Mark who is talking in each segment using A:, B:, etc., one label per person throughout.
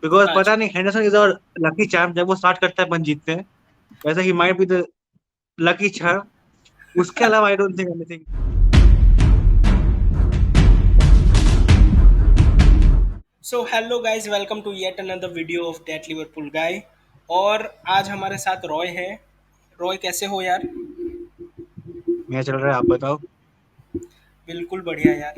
A: Because
B: अच्छा।
A: पता नहीं Henderson is our lucky charm, जब वो स्टार्ट करता है अपन जीतते हैं, वैसा ही might be the lucky charm. उसके अलावा I don't think anything.
B: So hello guys, welcome to yet another video of that Liverpool guy. और आज हमारे साथ रॉय है। रॉय, कैसे हो यार?
A: मैं चल रहा है, आप बताओ।
B: बिल्कुल बढ़िया यार।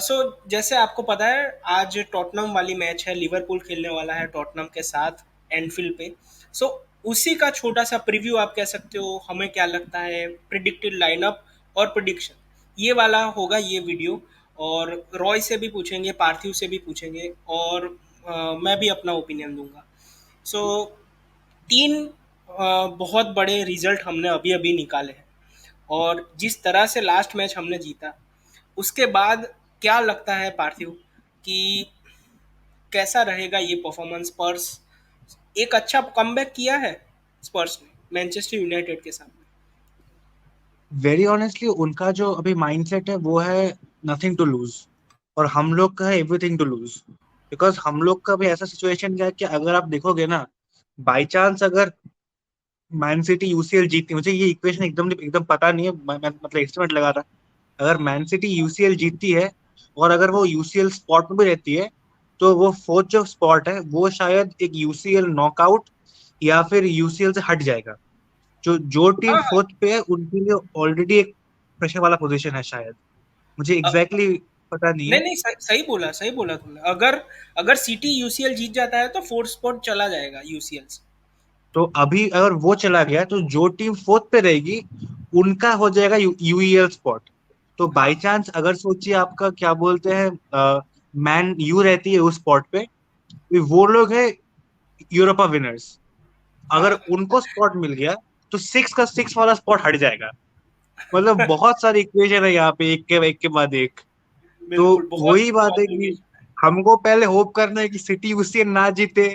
B: सो जैसे आपको पता है, आज टॉटनम वाली मैच है, लिवरपूल खेलने वाला है टॉटनम के साथ एनफील्ड पे। सो उसी का छोटा सा प्रीव्यू आप कह सकते हो, हमें क्या लगता है, प्रिडिक्टेड लाइनअप और प्रिडिक्शन, ये वाला होगा ये वीडियो। और रॉय से भी पूछेंगे, पार्थिव से भी पूछेंगे, और मैं भी अपना ओपिनियन दूंगा। सो तीन बहुत बड़े रिजल्ट हमने अभी अभी निकाले हैं। और जिस तरह से लास्ट मैच हमने जीता, उसके बाद क्या लगता है पार्थिव कि कैसा रहेगा ये परफॉर्मेंस? स्पर्स एक अच्छा कमबैक किया है, स्पर्स ने मैनचेस्टर यूनाइटेड के सामने।
A: वेरी ऑनेस्टली उनका जो अभी माइंडसेट है वो है नथिंग टू लूज, और हम लोग का है एवरीथिंग टू लूज। बिकॉज हम लोग का भी ऐसा सिचुएशन क्या है कि अगर आप देखोगे ना, बाई चांस अगर मैन सिटी यूसीएल जीतती, मुझे ये इक्वेशन एकदम एकदम पता नहीं है, मैं मतलब एस्टिमेट लगा रहा, अगर मैन सिटी यूसीएल जीतती है और अगर वो यूसीएल स्पॉट में भी रहती है, तो वो फोर्थ जो स्पॉट है वो शायद एक यूसीएल नॉकआउट या फिर यूसीएल से हट जाएगा। जो जो टीम
B: हाँ हाँ।
A: फोर्थ पे है उनके लिए ऑलरेडी एक प्रेशर वाला पोजीशन है शायद। मुझे
B: अ,
A: एग्जैक्टली पता नहीं
B: नहीं
A: है।
B: नहीं, सही बोला, सही बोला तुमने। अगर अगर सिटी यूसीएल जीत जाता है तो फोर्थ स्पॉट चला जाएगा यूसीएल से।
A: तो अभी अगर वो चला गया तो जो टीम फोर्थ पे रहेगी उनका हो जाएगा यूईएल स्पॉट। तो बाई
B: हाँ
A: चांस अगर सोचिए आपका क्या बोलते हैं, मैन यू रहती है उस स्पॉट पे, वो लोग है यूरोपा विनर्स। अगर
B: हाँ।
A: उनको स्पॉट मिल गया तो सिक्स का सिक्स वाला स्पॉट हट जाएगा। मतलब बहुत सारी इक्वेशन है यहाँ पे, एक के बाद एक। तो
B: बिल्कुल, बहुत
A: वही बात है
B: बहुत
A: कि
B: इक्वेशन।
A: हमको पहले होप करना है कि सिटी उससे ना जीते,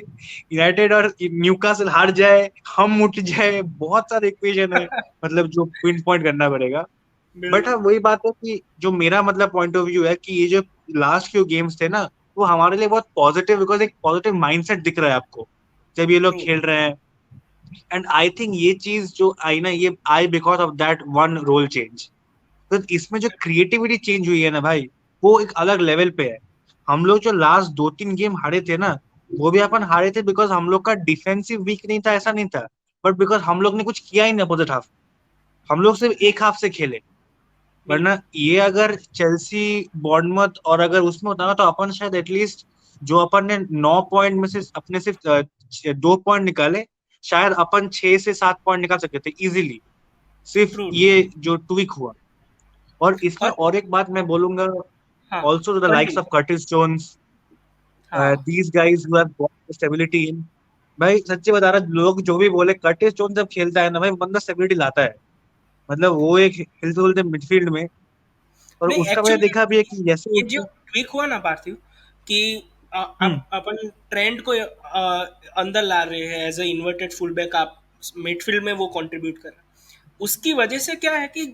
A: यूनाइटेड और न्यूकासल हार जाए, हम उठ जाए, बहुत सारे इक्वेशन है, मतलब जो पिन पॉइंट करना पड़ेगा। बट हाँ,
B: बिल्कुल।
A: वही बात है कि जो मेरा मतलब पॉइंट ऑफ व्यू है कि ये जो लास्ट फ्यू गेम्स थे ना, वो हमारे लिए बहुत पॉजिटिव, बिकॉज एक पॉजिटिव माइंडसेट दिख रहा है आपको जब ये लोग
B: ट्रू।
A: खेल रहे हैं। एंड आई थिंक ये चीज जो आई ना, ये आई because of that one role change. तो इसमें जो क्रिएटिविटी चेंज हुई है ना भाई, वो एक अलग लेवल पे है। हम लोग जो लास्ट दो तीन गेम हारे थे ना, वो भी अपन हारे थे बिकॉज हम लोग का डिफेंसिव वीक नहीं था, ऐसा नहीं था, बट बिकॉज हम लोग ने कुछ किया ही नहीं अपोजिट हाफ। हम लोग सिर्फ एक हाफ से खेले। वरना
B: बिल्कुल।
A: ये अगर चेल्सी, बॉर्नमथ और अगर उसमें होता ना, तो अपन शायद एटलीस्ट जो अपन ने 9 पॉइंट में से अपने सिर्फ 2 पॉइंट निकाले, शायद अपन 6 से 7 पॉइंट निकाल सकते थे इजीली। सिर्फ
B: ट्रू ट्रू।
A: ये जो ट्वीक हुआ। और इसमें
B: और
A: और एक बात मैं बोलूंगा,
B: हाँ,
A: also the likes
B: continue.
A: Of Curtis Jones,
B: हाँ।
A: These guys who have brought stability in. भाई सच्ची बता रहा, लोग जो भी बोले, कर्टिस जोन्स जब खेलता है ना भाई, बंदा स्टेबिलिटी लाता है। मतलब वो एक हिलते डुलते मिडफील्ड में, और
B: नहीं,
A: उसका मैंने
B: एक्चुअली
A: देखा भी है कि जैसे
B: ये जो
A: उसने।
B: ट्वीक हुआ ना पार्थिव, कि
A: हम्म।
B: अब अपन ट्रेंड को अंदर ला रहे हैं as a inverted full back, आप मिडफील्ड में वो कंट्रीब्यूट कर रहे हैं। उसकी वजह से क्या है कि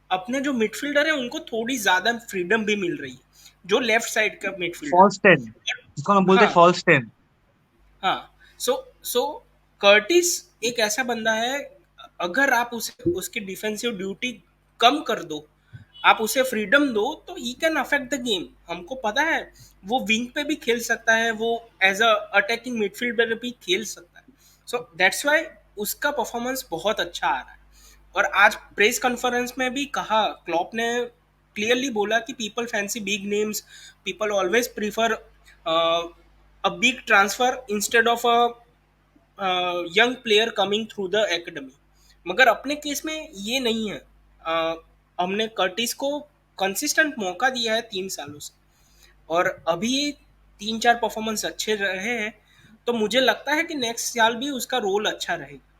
B: अपने जो मिडफील्डर है उनको थोड़ी ज्यादा फ्रीडम भी मिल रही है, जो लेफ्ट साइड का मिडफील्डर।
A: फॉल्स टेन, जिसको हम बोलते हैं
B: हाँ
A: फॉल्स टेन।
B: हाँ। सो सो कर्टिस एक ऐसा बंदा है, अगर आप उसे उसकी डिफेंसिव ड्यूटी कम कर दो, आप उसे फ्रीडम दो, तो he can affect the game. हमको पता है वो विंग पे भी खेल सकता है, वो एज अ अटैकिंग मिडफील्डर भी खेल सकता है। सो दैट्स वाई उसका परफॉर्मेंस बहुत अच्छा आ रहा है। और आज प्रेस कॉन्फ्रेंस में भी कहा, क्लॉप ने क्लियरली बोला कि people fancy big names, people always prefer a big transfer instead of a young player coming through the academy. मगर अपने केस में ये नहीं है। हमने कर्टिस को कंसिस्टेंट मौका दिया है 3 सालों से, और अभी 3-4 परफॉर्मेंस अच्छे रहे हैं। तो मुझे लगता है कि नेक्स्ट साल भी उसका रोल अच्छा रहेगा।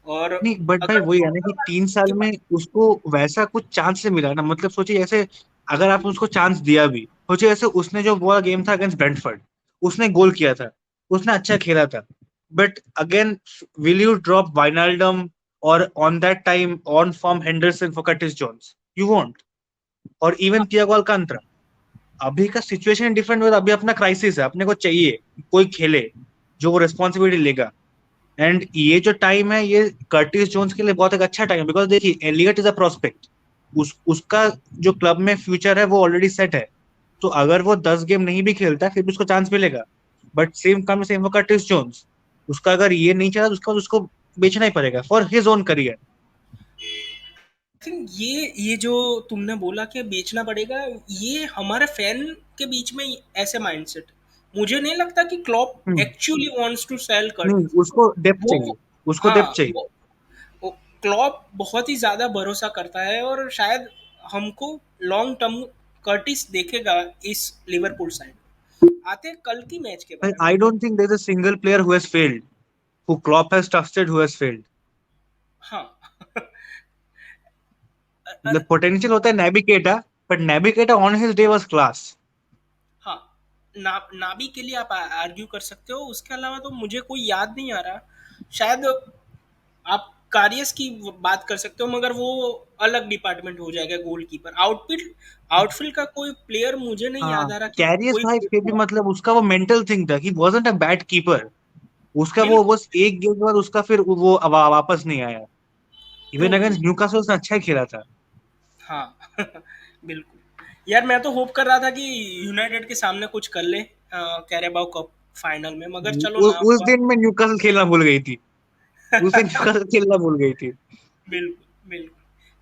B: और
A: नहीं बट भाई
B: अगर
A: वही है ना कि 3 साल
B: की
A: में
B: बात।
A: उसको वैसा कुछ चांस से मिला ना, मतलब सोचिए ऐसे, अगर आप उसको चांस दिया भी, सोचिए ऐसे उसने जो वो गेम था अगेंस्ट ब्रेंटफोर्ड, उसने गोल किया था, उसने अच्छा खेला था, but again will you drop Wijnaldum और on that time on form Henderson for Curtis Jones? You won't. और इवन थियागो अल्कांतरा, अभी का सिचुएशन डिफरेंट हुआ, अभी अपना क्राइसिस है, अपने को चाहिए कोई खेले जो वो रिस्पॉन्सिबिलिटी लेगा। एंड ये जो टाइम है ये कर्टिस जोन्स के लिए बहुत एक अच्छा टाइम है, बिकॉज देखिए एलियट इज अ प्रोस्पेक्ट, उसका जो क्लब में फ्यूचर है वो ऑलरेडी सेट है। तो अगर वो 10 गेम नहीं भी खेलता है फिर भी उसको चांस मिलेगा। बट सेम कम सेम वो कर्टिस जोन्स, उसका अगर ये नहीं चला तो उसका उसको बेचना ही पड़ेगा for his own career.
B: Think ये जो तुमने बोला कि बेचना पड़ेगा, ये हमारे फैन के बीच में ऐसे माइंडसेट, मुझे नहीं लगता कि Klopp actually wants to sell
A: नहीं,
B: कर्टिस।
A: उसको डेप्थ चाहिए,
B: वो
A: उसको डेप्थ
B: हाँ,
A: चाहिए।
B: वो क्लॉप बहुत ही ज्यादा भरोसा करता है और शायद हमको लॉन्ग टर्म कर्टिस देखेगा इस लिवरपूल साइड। आते हैं कल की मैच के बारे में।
A: I don't think there is a single player who has failed, who Klopp has trusted who has failed.
B: हाँ।
A: मतलब पोटेंशियल होता है Naby Keita, but Naby Keita on his day was class.
B: हाँ, नाबी के लिए आप आर्ग्यू कर सकते हो, उसके अलावा तो मुझे कोई याद नहीं आ रहा। शायद आप कारियस की बात कर सकते हो, मगर वो अलग डिपार्टमेंट हो जाएगा। गोलकीपर, आउटफील्ड आउटफील्ड का कोई प्लेयर मुझे नहीं
A: हाँ,
B: याद आ रहा कि
A: कैरियस
B: कोई
A: भाई फिर भी मतलब उसका वो मेंटल थिंग था कि वाजंट अ बैड कीपर। उसका वो
B: बिल्कुल।
A: बस एक गेम के बाद उसका फिर वो वापस नहीं आया।
B: True
A: even
B: true.
A: Against Newcastle उसने अच्छा ही खेला था।
B: हाँ। बिल्कुल। यार मैं तो होप कर रहा था कि यूनाइटेड के सामने कुछ कर ले कैरेबाओ कप फाइनल में, मगर चलो ना
A: उस
B: हुआ।
A: दिन में न्यूकासल खेलना भूल गई थी, उस दिन न्यूकासल खेलना भूल गई थी।
B: बिल्कुल बिल्कुल।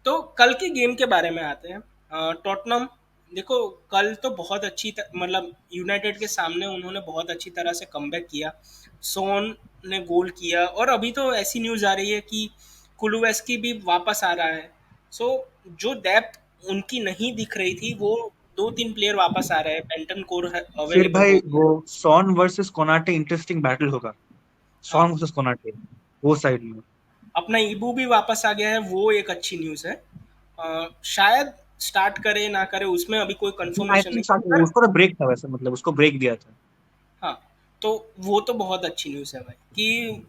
B: तो कल के गेम के बारे में आते हैं। टॉटनहम, देखो कल तो बहुत मतलब यूनाइटेड के सामने उन्होंने बहुत अच्छी तरह से कमबैक किया। सोन ने गोल किया और अभी तो ऐसी न्यूज़ आ रही है कि कुलुवेस्की भी वापस आ रहा है। सो जो डेप्थ उनकी नहीं दिख रही थी, वो दो तीन प्लेयर वापस आ रहे हैं। बेंटन कोर
A: फिर
B: अवेलेबल
A: भाई
B: हो
A: वो
B: गया।
A: Son versus Konate interesting battle होगा,
B: हाँ,
A: सॉन वर्सेस कोनाटे वो साइड में।
B: अपना ईबू भी वापस आ गया है, वो एक अच्छी न्यूज़ है। शायद स्टार्ट करे ना करे उसमें अभी कोई
A: आई
B: कंफर्मेशन
A: थिंक
B: नहीं है, मगर
A: उसको तो ब्रेक था वैसे, मतलब उसको ब्रेक दिया था।
B: हाँ, तो वो तो बहुत अच्छी न्यूज़ है भाई कि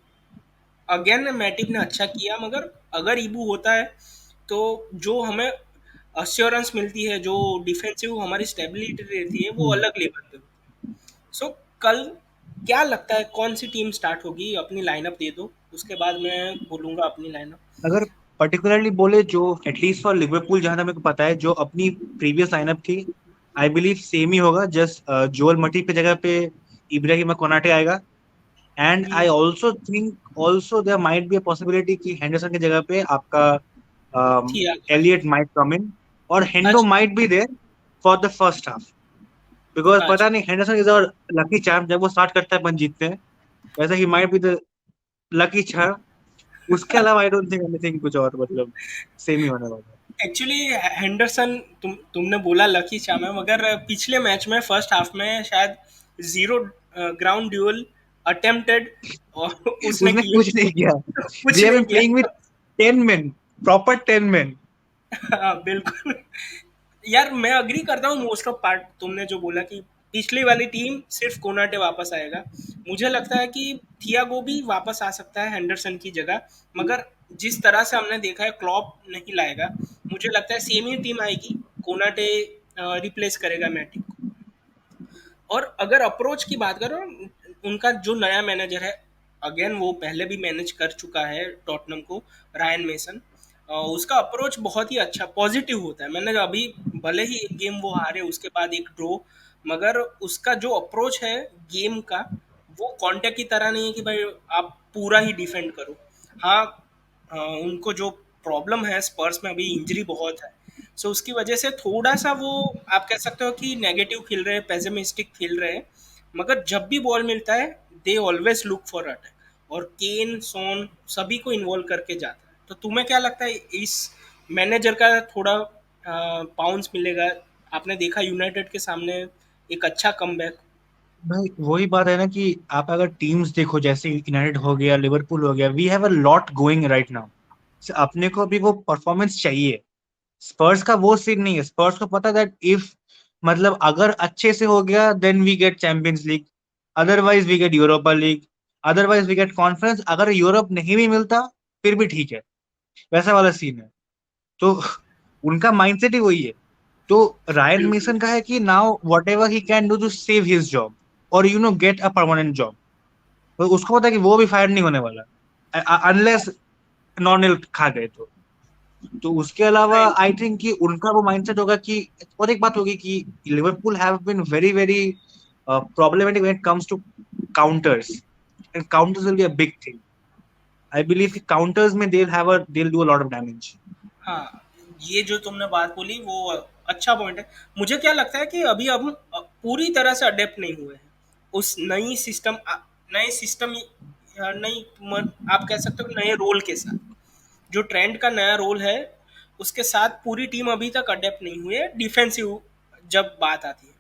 B: अगेन मैटिप ने अच्छा किया। मगर अगर ईबू होता है तो जो हमें अश्योरेंस मिलती है, जो डिफेंसिव हमारी स्टेबिलिटी रहती है, वो
A: हम्म।
B: अलग लेवल पे। सो कल क्या लगता है कौन सी टीम स्टार्ट होगी? अपनी लाइनअप दे दो, उसके बाद मैं बोलूंगा अपनी लाइनअप।
A: अगर पर्टिकुलरली बोले जो एटलीस्ट फॉर लिवरपूल जहां तक मेरे को पता है जो अपनी प्रीवियस लाइनअप थी, आई बिलीव सेम ही होगा, जस्ट जोल मटीप की जगह पे इब्राहिम कोनाटे आएगा। And
B: hmm.
A: I also think also there might be a possibility कि हेंडरसन की जगह पे आपका
B: थी
A: एलियट माइट कम इन, और हेंडो
B: अच्छा।
A: Might be there for the first half. Because पता
B: अच्छा।
A: नहीं Henderson is our lucky charm, जब वो स्टार्ट करता है अपन जीतते हैं, वैसा ही might be the lucky charm. उसके अलावा आई डोंट थिंक एनीथिंग कुछ और मतलब सेम ही होने वाला है।
B: एक्चुअली हेंडरसन, तुमने बोला लकी चार्म है, मगर पिछले मैच में फर्स्ट हाफ में शायद जीरो ग्राउंड ड्यूअल अटेम्प्टेड और उसने
A: उसने
B: किए।
A: कुछ नहीं किया।
B: कुछ
A: वी हैव
B: नहीं
A: बीन प्लेइंग विद
B: किया।
A: 10 men, प्रॉपर 10 men।
B: हाँ, बिल्कुल। यार मैं अग्री करता हूँ मोस्ट ऑफ पार्ट तुमने जो बोला कि पिछली वाली टीम सिर्फ कोनाटे वापस आएगा। मुझे लगता है कि थियागो भी वापस आ सकता है हेंडरसन की जगह, मगर जिस तरह से हमने देखा है क्लॉप नहीं लाएगा। मुझे लगता है सेम ही टीम आएगी, कोनाटे रिप्लेस करेगा मैटिक को। और अगर अप्रोच की बात करो, उनका जो नया मैनेजर है, अगेन वो पहले भी मैनेज कर चुका है टॉटनम को, रायन मेसन। उसका अप्रोच बहुत ही अच्छा पॉजिटिव होता है। मैंने अभी भले ही एक गेम वो हारे, उसके बाद एक ड्रॉ, मगर उसका जो अप्रोच है गेम का, वो कॉन्टेक्ट की तरह नहीं है कि भाई आप पूरा ही डिफेंड करो। हाँ, उनको जो प्रॉब्लम है स्पर्स में, अभी इंजरी बहुत है। सो उसकी वजह से थोड़ा सा वो, आप कह सकते हो कि नेगेटिव खेल रहे हैं, पेसिमिस्टिक खेल रहे हैं। मगर जब भी बॉल मिलता है they always look for attack, और केन सोन सभी को इन्वॉल्व करके जाता है। तो तुम्हें क्या लगता है इस मैनेजर का थोड़ा पाउंस मिलेगा? आपने देखा यूनाइटेड के सामने एक अच्छा कमबैक।
A: भाई वही बात है ना कि आप अगर टीम्स देखो जैसे यूनाइटेड हो गया, लिवरपूल हो गया, we have a lot going right now. अपने को अभी वो परफॉर्मेंस चाहिए। स्पर्स का वो सीन नहीं है, स्पर्स को पता दैट इफ मतलब अगर अच्छे से हो गया then we get Champions League, otherwise we get Europa League, otherwise we get conference. अगर यूरोप नहीं भी मिलता फिर भी ठीक है, वैसा वाला सीन है। तो उनका माइंडसेट ही वही है। तो रायन
B: बिल्कुल।
A: मेसन का है कि now whatever he can do to save his job और गेट अ परमानेंट जॉब। तो उसको पता है कि वो भी फायर नहीं होने वाला अनलेस नॉन खा गए तो उसके अलावा
B: राइट।
A: आई थिंक कि उनका वो माइंडसेट होगा कि और एक बात होगी कि Liverpool have been very very problematic when it comes to counters and counters will be a big thing. I believe कि counters में they'll do a lot of damage.
B: हाँ, ये जो तुमने बात बोली वो अच्छा पॉइंट है। मुझे क्या लगता है कि अभी हम पूरी तरह से अडेप्ट नहीं हुए हैं उस नए सिस्टम नई आप कह सकते हो नए रोल के साथ। जो ट्रेंड का नया रोल है उसके साथ पूरी टीम अभी तक अडेप्ट नहीं हुई है डिफेंसिव जब बात आती है।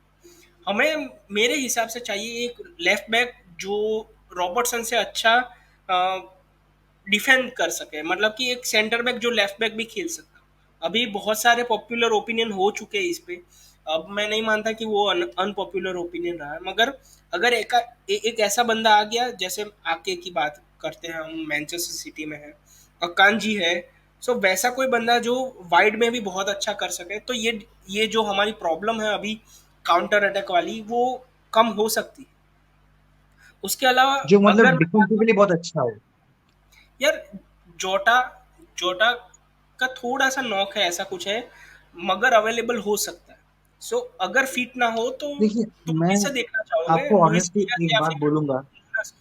B: हमें मेरे हिसाब से चाहिए एक लेफ्ट बैक जो रॉबर्टसन से अच्छा डिफेंड कर सके, मतलब कि एक सेंटर बैक जो लेफ्ट बैक भी खेल सकता। अभी बहुत सारे पॉपुलर ओपिनियन हो चुके हैं इस पे। अब मैं नहीं मानता कि वो अनपॉपुलर ओपिनियन रहा है, मगर अगर एक ऐसा बंदा आ गया, जैसे आके की बात करते हैं हम, मैनचेस्टर सिटी में है अकांजी है, सो वैसा कोई बंदा जो वाइड में भी बहुत अच्छा कर सके, तो ये जो हमारी प्रॉब्लम है अभी काउंटर अटैक वाली, वो कम हो सकती है। उसके अलावा
A: जो
B: अगर
A: मतलब
B: मैं बात
A: डिफेंसिवली
B: करूं,
A: बहुत अच्छा हो।
B: यार जोटा जोटा का थोड़ा सा नॉक है, ऐसा कुछ है, मगर अवेलेबल हो सकता है। सो अगर फिट ना हो तो
A: देखिए,
B: तुम
A: मैं
B: किसे देखना चाहोगे,
A: आपको
B: लुइस
A: ऑनेस्टली
B: डियाज
A: एक
B: या
A: बात
B: फिर
A: बोलूंगा।
B: लूकास?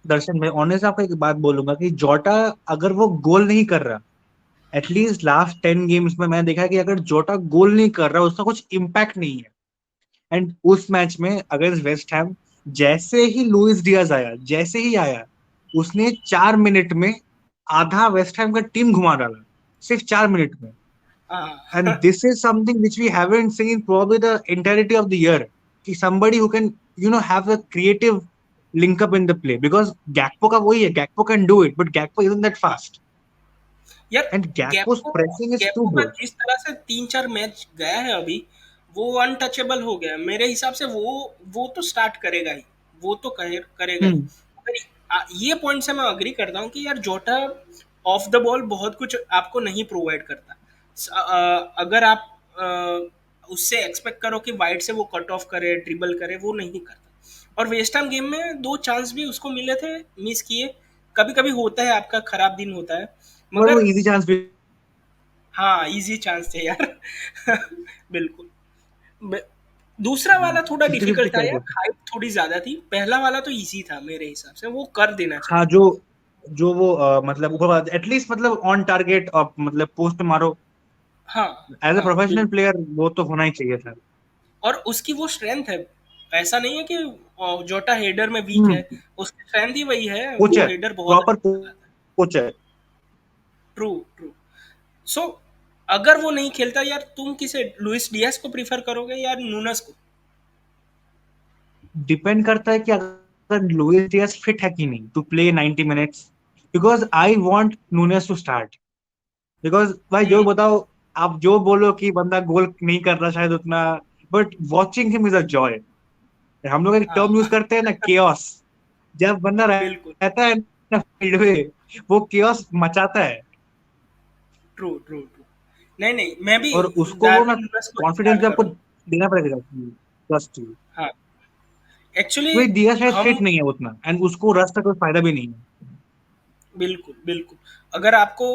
A: दर्शन, मैं ऑनेस्ट आपको एक बात बोलूंगा कि जोटा अगर वो गोल नहीं कर रहा, एटलीस्ट लास्ट 10 गेम्स में मैंने देखा है कि अगर जोटा गोल नहीं कर रहा उसका कुछ इम्पैक्ट नहीं है। एंड उस मैच में अगेंस्ट वेस्ट हैम, जैसे ही लुइस डियाज आया, जैसे ही आया, उसने 4 मिनट में आधा वेस्ट हैम का टीम घुमा डाला, सिर्फ 4 मिनट में।
B: हाँ।
A: And this is something which we haven't seen probably the entirety of the year. कि somebody who can, have a creative link up in the play. Because Gakpo का वही है, Gakpo can do it, but Gakpo isn't that fast.
B: यार
A: And Gakpo's
B: गैपो
A: pressing is too
B: गैपो का
A: good.
B: जिस तरह से 3-4 match गया है अभी, वो अनटचेबल हो गया मेरे हिसाब से। वो तो स्टार्ट करेगा ही, वो तो करेगा ही।
A: हम्म।
B: मगर ये पॉइंट से मैं अग्री करता हूँ कि यार जोटा ऑफ द बॉल बहुत कुछ आपको नहीं प्रोवाइड करता। अगर आप उससे एक्सपेक्ट करो कि वाइड से वो कट ऑफ करे, ड्रिबल करे, वो नहीं करता। और वेस्ट हैम गेम में 2 चांस भी उसको मिले थे, मिस किए। कभी-कभी होता है, आपका खराब दिन होता है।
A: पर वो
B: मगर
A: इजी चांस भी।
B: हाँ, इजी चांस थे यार। बिल्कुल। ब- दूसरा वाला थोड़ा
A: 50-50
B: डिफिकल्ट था
A: कर
B: यार,
A: देते।
B: हाइप थोड़ी ज्यादा थी। पहला वाला तो इजी था मेरे हिसाब से, वो कर देना
A: हाँ,
B: चाहिए।
A: जो जो वो मतलब ऊपर एटलीस्ट मतलब ऑन टारगेट और मतलब पोस्ट मारो।
B: हाँ।
A: एज ए
B: हाँ
A: प्रोफेशनल
B: बिल्कुल।
A: प्लेयर वो तो होना ही चाहिए था।
B: और उसकी वो स्ट्रेंथ है, ऐसा नहीं है कि जोटा हेडर में वीक है।
A: हम्म।
B: उसकी स्ट्रेंथ ही वही है,
A: कोच
B: वो
A: है,
B: हेडर बहुत
A: प्रॉपर
B: अच्छा लगाता है।
A: कोच है।
B: True true. सो अगर वो नहीं खेलता यार, तुम किसे, लुइस डियास को प्रीफर करोगे या नूनस को?
A: डिपेंड करता है कि अगर लुइस डियाज फिट है कि नहीं to play 90 minutes. Because I want Nunez to start. Because भाई जो
B: हम्म।
A: बताओ, आप जो बोलो कि बंदा गोल नहीं कर रहा शायद उतना, but watching him is a joy. हम लोग एक टर्म यूज
B: हाँ।
A: करते हैं ना, केओस। जब बंदा
B: बिल्कुल।
A: रहता है ना फील्ड में, वो केओस मचाता है।
B: True true true. नहीं नहीं, मैं भी
A: और उसको वो ना
B: डार्विन नूनेस को
A: कॉन्फिडेंस
B: स्टार्ट
A: भी आपको
B: करूँ।
A: देना पड़ेगा, ट्रस्ट यू।
B: हाँ, एक्चुअली
A: वही दिया शायद
B: हम
A: फिट नहीं है उतना, एंड उसको रस्ट का कोई फायदा भी नहीं है।
B: बिल्कुल बिल्कुल। अगर आपको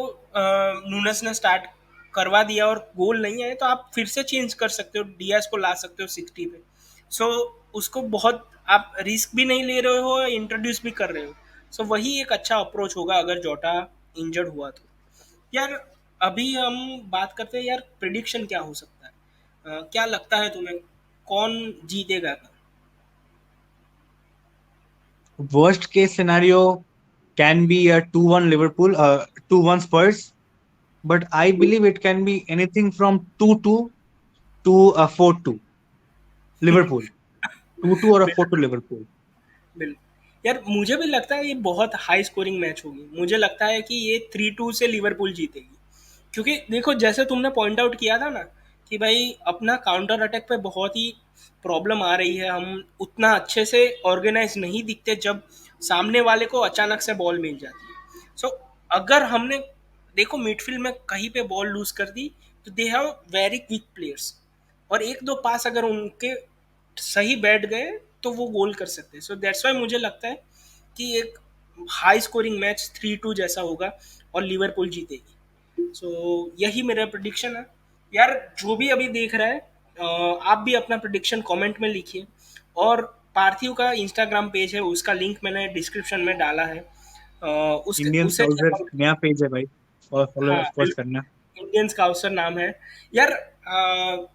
B: नूनेस ने स्टार्ट करवा दिया और गोल नहीं आए, तो आप फिर से चेंज कर सकते हो, डियास को ला सकते हो 60 पे। सो उसको बहुत आप रिस्क भी नहीं ले रहे हो, इंट्रोड्यूस भी कर रहे हो। सो वही एक अच्छा अप्रोच होगा अगर जोटा इंजर्ड हुआ तो। यार अभी हम बात करते हैं यार, प्रिडिक्शन क्या हो सकता है? क्या लगता है तुम्हें, कौन जीतेगा?
A: Worst case scenario can be a 2-1 Liverpool, 2-1 Spurs, but I believe it can be anything from 2-2 to a 4-2 Liverpool. 2-2 or a 4-2 Liverpool.
B: बिल्कुल। यार मुझे भी लगता है ये बहुत हाई स्कोरिंग मैच होगी। मुझे लगता है कि ये 3-2 से लिवरपूल जीतेगी। क्योंकि देखो, जैसे तुमने पॉइंट आउट किया था ना कि भाई अपना काउंटर अटैक पे बहुत ही प्रॉब्लम आ रही है, हम उतना अच्छे से ऑर्गेनाइज नहीं दिखते जब सामने वाले को अचानक से बॉल मिल जाती है। सो अगर हमने देखो मिडफील्ड में कहीं पे बॉल लूज कर दी, तो they have very quick players. और एक दो पास अगर उनके सही बैठ गए तो वो गोल कर सकते हैं। सो दैट्स वाई मुझे लगता है कि एक हाई स्कोरिंग मैच 3-2 जैसा होगा और लिवरपूल जीतेगी। सो यही मेरा प्रिडिक्शन है यार। जो भी अभी देख रहा है, आप भी अपना प्रिडिक्शन कमेंट में लिखिए। और पार्थिव का इंस्टाग्राम पेज है, उसका लिंक मैंने डिस्क्रिप्शन में डाला है, उसके
A: इंडियन
B: उसे
A: स्काउसर
B: चेकआउट।
A: नया पेज है भाई, और फॉलो
B: हाँ
A: ऑफ कोर्स
B: बिल्कुल,
A: करना।
B: इंडियन स्काउसर नाम है यार।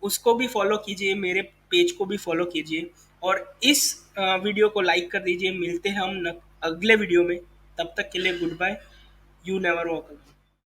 B: उसको भी फॉलो कीजिए, मेरे पेज को भी फॉलो कीजिए, और इस वीडियो को लाइक कर दीजिए। मिलते हैं हम अगले वीडियो में, तब तक के लिए goodbye. You never walk alone.